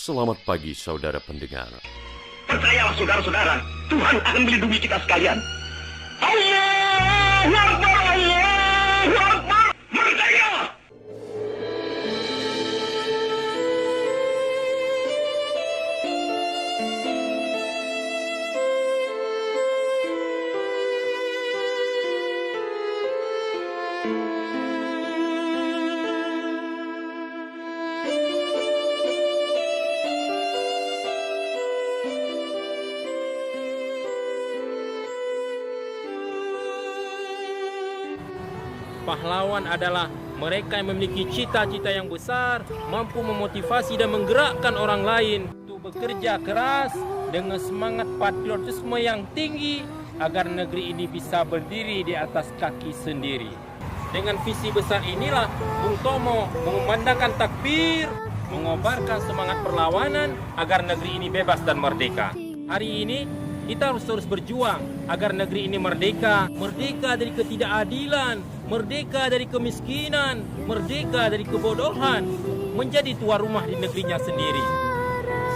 Selamat pagi saudara pendengar. Percayalah saudara-saudara, Tuhan akan melindungi kita sekalian. Allahu Akbar, Allahu Akbar, merdeka! Pahlawan adalah mereka yang memiliki cita-cita yang besar, mampu memotivasi dan menggerakkan orang lain untuk bekerja keras dengan semangat patriotisme yang tinggi agar negeri ini bisa berdiri di atas kaki sendiri. Dengan visi besar inilah Bung Tomo mengumandangkan takbir, mengobarkan semangat perlawanan agar negeri ini bebas dan merdeka. Hari ini kita harus terus berjuang agar negeri ini merdeka, merdeka dari ketidakadilan, merdeka dari kemiskinan, merdeka dari kebodohan, menjadi tuan rumah di negerinya sendiri.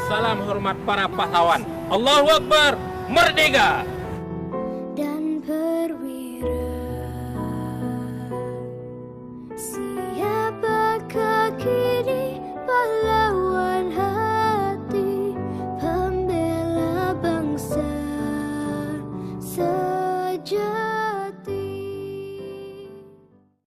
Salam hormat para pahlawan. Allahu Akbar, merdeka!